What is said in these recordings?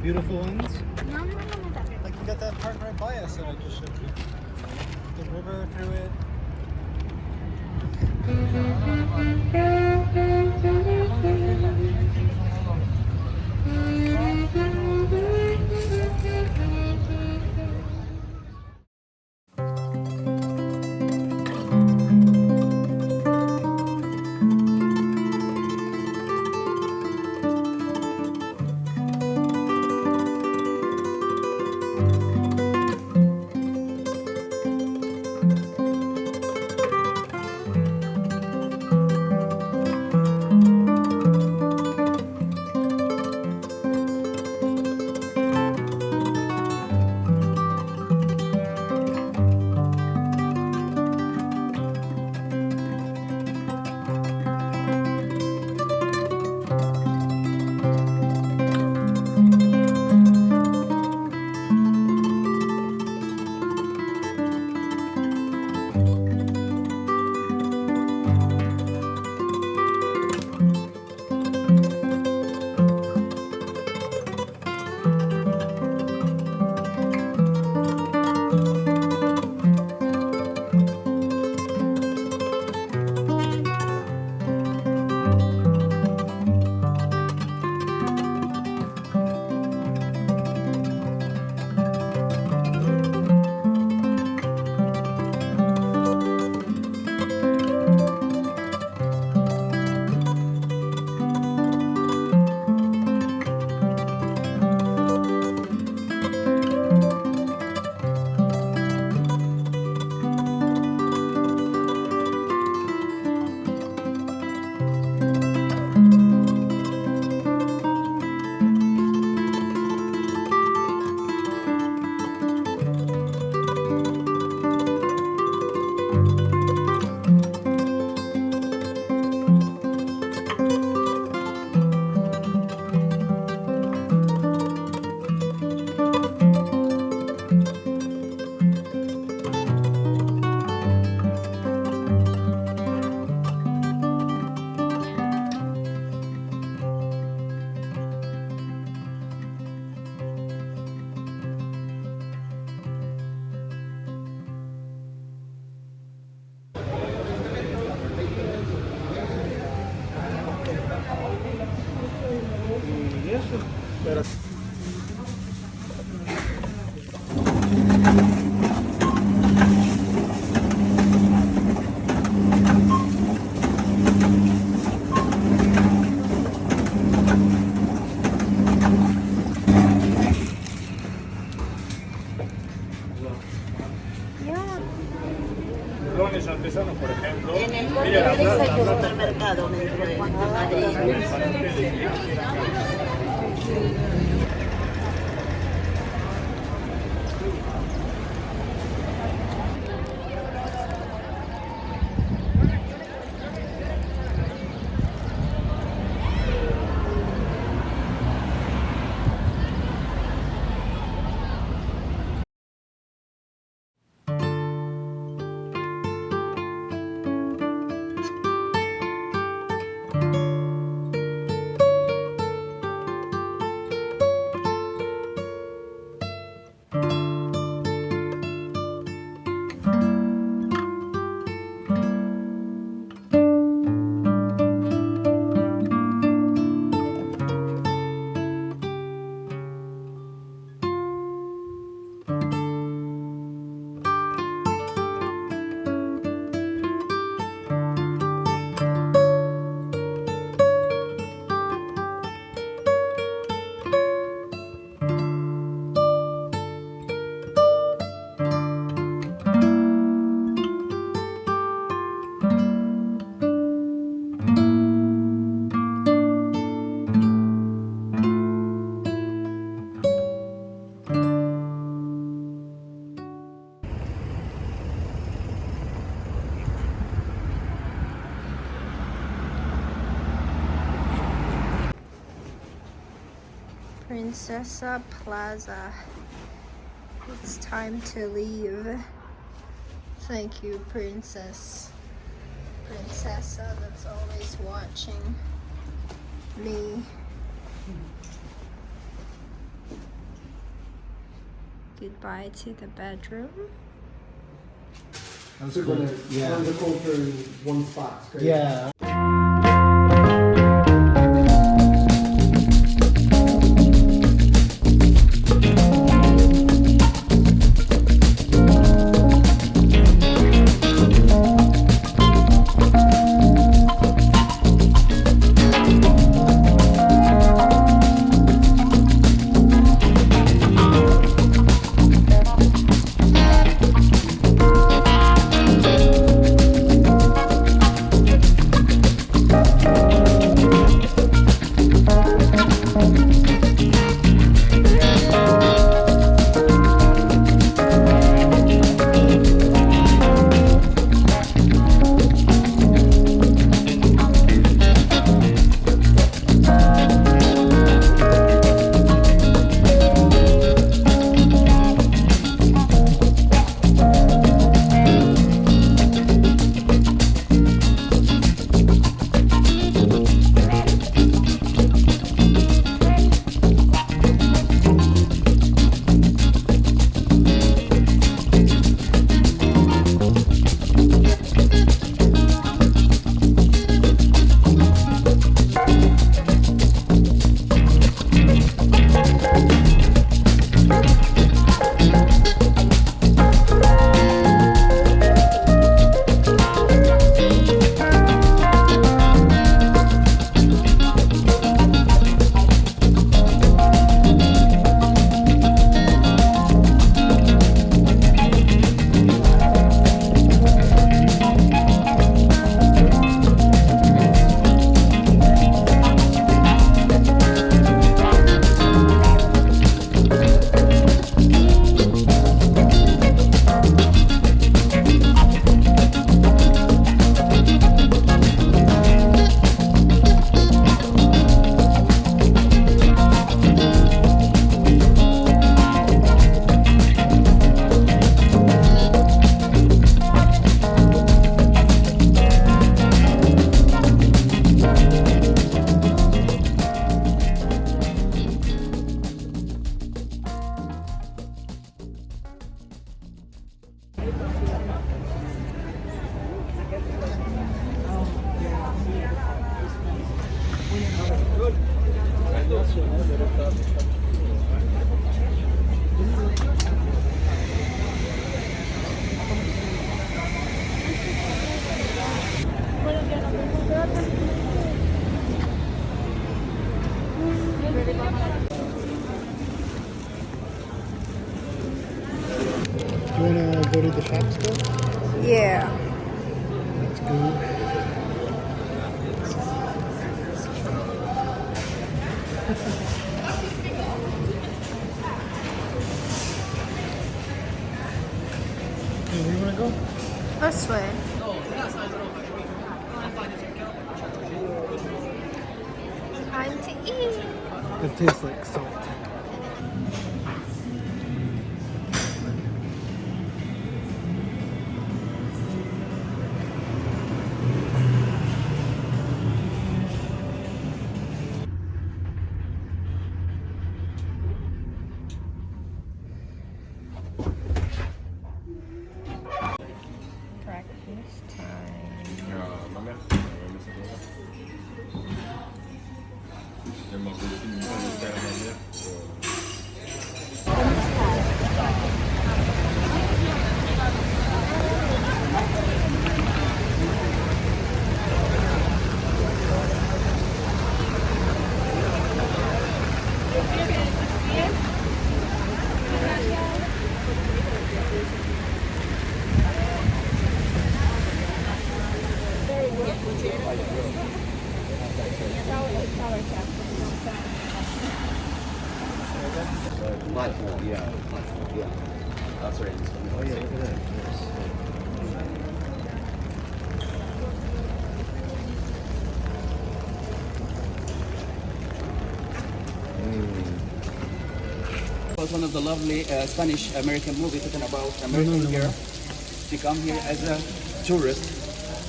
beautiful ones. No, no, no, no. Like you got that park right by us that I just showed you. The river through it. Y eso, pero Lunes artesanos, por ejemplo. En el Mira, Corte hay un la supermercado, me dijo de Madrid. Princesa Plaza. It's time to leave. Thank you, Princessa that's always watching me. goodbye to the bedroom. That's So cool. yeah. Run the culture in one spot. It's great. Yeah. Do you want to go to the shop still? Yeah. Let's go. Hey, where do you want to go? This way. Time to eat. It tastes like salt. Breakfast time. Platform, yeah, platform, yeah. That's right. Oh yeah, look at that. It was one of the lovely Spanish-American movies talking about American girl. She come here as a tourist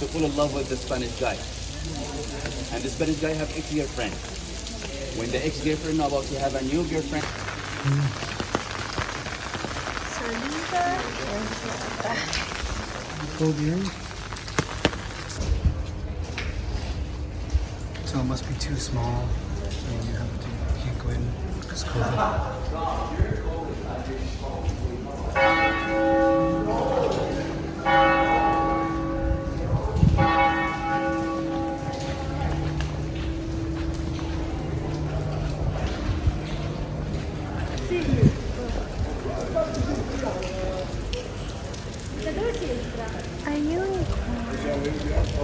to fall in love with the Spanish guy. And the Spanish guy have ex-girlfriend. When the ex-girlfriend know about he have a new girlfriend. Gold earring. So it must be too small, and you can't go in because COVID. A unicorn.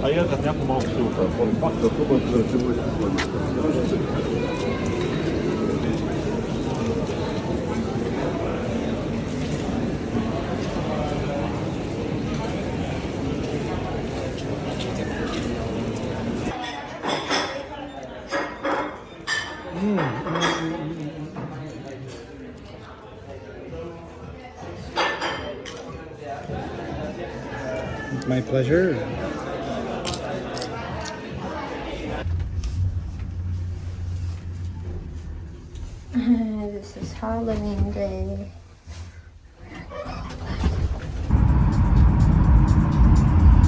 A ja tam jako mam przyłkę, bo patrzę, to będzie My pleasure. This is Halloween Day.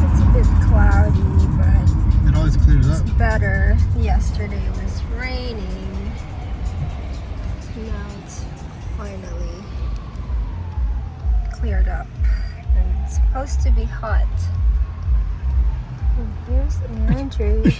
It's a bit cloudy, but It always clears up. it's better. Yesterday it was raining. Now it's finally cleared up. And it's supposed to be hot. And here's Andrew.